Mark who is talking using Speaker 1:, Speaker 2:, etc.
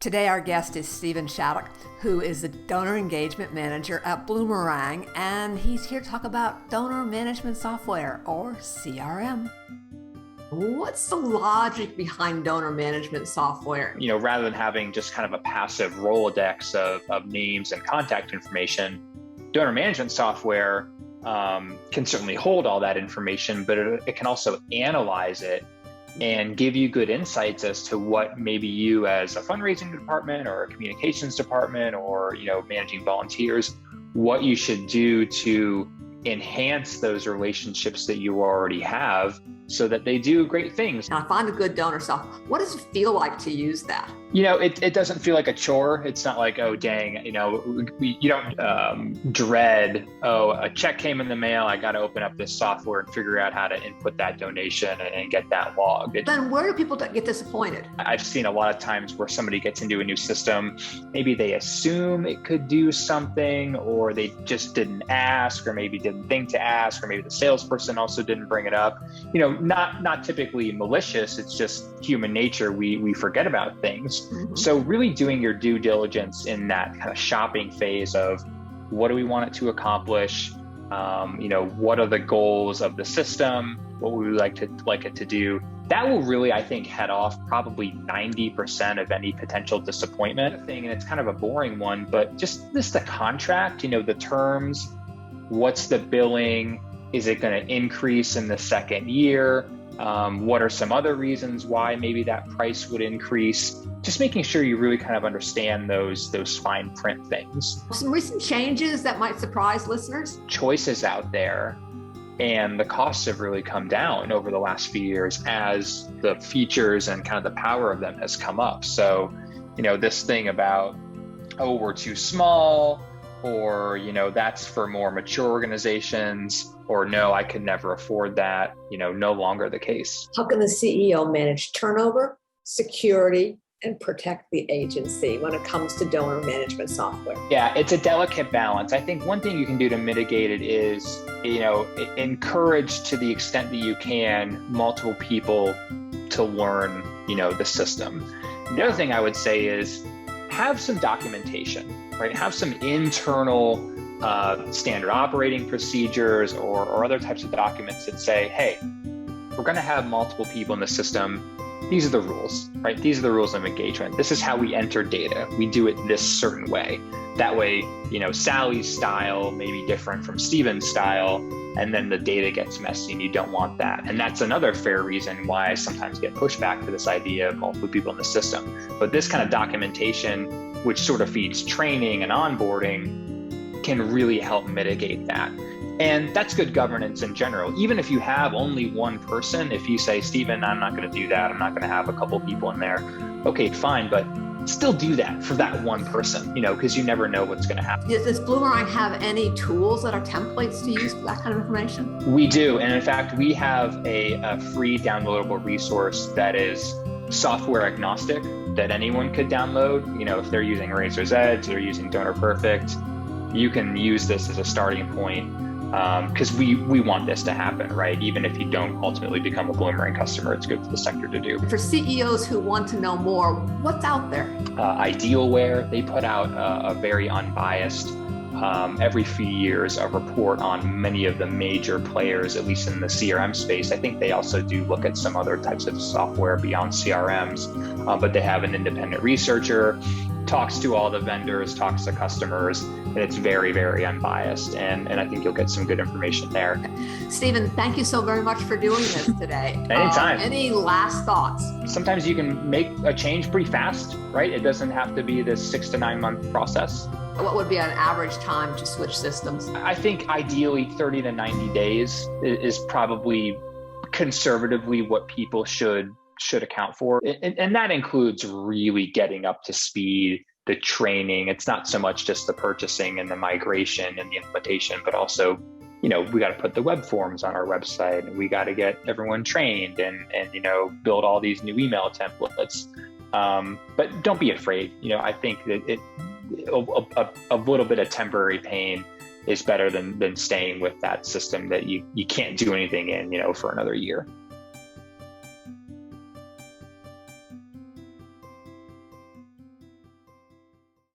Speaker 1: Today our guest is Steven Shattuck, who is the Donor Engagement Manager at Bloomerang, and he's here to talk about donor management software, or CRM. What's the logic behind donor management software?
Speaker 2: Rather than having just kind of a passive Rolodex of names and contact information, donor management software can certainly hold all that information, but it can also analyze it and give you good insights as to what maybe you as a fundraising department or a communications department or, managing volunteers, what you should do to enhance those relationships that you already have so that they do great things.
Speaker 1: Now, find a good donor software. What does it feel like to use that?
Speaker 2: It doesn't feel like a chore. It's not like, oh, dang, you don't dread, a check came in the mail. I got to open up this software and figure out how to input that donation and get that logged.
Speaker 1: Then where do people get disappointed?
Speaker 2: I've seen a lot of times where somebody gets into a new system, maybe they assume it could do something, or they just didn't ask, or maybe didn't think to ask, or maybe the salesperson also didn't bring it up. Not typically malicious. It's just human nature. We forget about things. Mm-hmm. So really doing your due diligence in that kind of shopping phase of what do we want it to accomplish? What are the goals of the system? What would we like it to do? That will really, I think, head off probably 90% of any potential disappointment thing. And it's kind of a boring one, but just the contract, the terms, what's the billing? Is it going to increase in the second year? What are some other reasons why maybe that price would increase? Just making sure you really kind of understand those fine print things.
Speaker 1: Some recent changes that might surprise listeners?
Speaker 2: Choices out there, and the costs have really come down over the last few years as the features and kind of the power of them has come up. So, this thing about, we're too small, or, that's for more mature organizations, or no, I could never afford that, no longer the case.
Speaker 1: How can the CEO manage turnover, security, and protect the agency when it comes to donor management software?
Speaker 2: Yeah, it's a delicate balance. I think one thing you can do to mitigate it is, encourage to the extent that you can multiple people to learn, the system. The other thing I would say is have some documentation, right? Have some internal standard operating procedures or other types of documents that say, hey, we're going to have multiple people in the system. These are the rules, right? These are the rules of engagement. This is how we enter data. We do it this certain way. That way, Sally's style may be different from Steven's style, and then the data gets messy and you don't want that. And that's another fair reason why I sometimes get pushback to this idea of multiple people in the system. But this kind of documentation, which sort of feeds training and onboarding, can really help mitigate that. And that's good governance in general. Even if you have only one person, if you say, Steven, I'm not going to do that, I'm not going to have a couple people in there. Okay, fine, but still do that for that one person, because you never know what's going to happen.
Speaker 1: Does Bloomerang have any tools that are templates to use for that kind of information?
Speaker 2: We do. And in fact, we have a free downloadable resource that is software agnostic that anyone could download. If they're using Razor's Edge, they're using Donor Perfect, you can use this as a starting point. Because we want this to happen, right? Even if you don't ultimately become a Bloomerang customer, it's good for the sector to do.
Speaker 1: For CEOs who want to know more, what's out there?
Speaker 2: Idealware, they put out a very unbiased, every few years, a report on many of the major players, at least in the CRM space. I think they also do look at some other types of software beyond CRMs, but they have an independent researcher, talks to all the vendors, talks to customers, and it's very, very unbiased. And I think you'll get some good information there.
Speaker 1: Steven, thank you so very much for doing this today.
Speaker 2: Anytime.
Speaker 1: Any last thoughts?
Speaker 2: Sometimes you can make a change pretty fast, right? It doesn't have to be this 6 to 9 month process.
Speaker 1: What would be an average time to switch systems?
Speaker 2: I think ideally 30 to 90 days is probably conservatively what people should account for. And that includes really getting up to speed, the training. It's not so much just the purchasing and the migration and the implementation, but also, we got to put the web forms on our website, and we got to get everyone trained and build all these new email templates. But don't be afraid. I think that a little bit of temporary pain is better than staying with that system that you can't do anything in, for another year.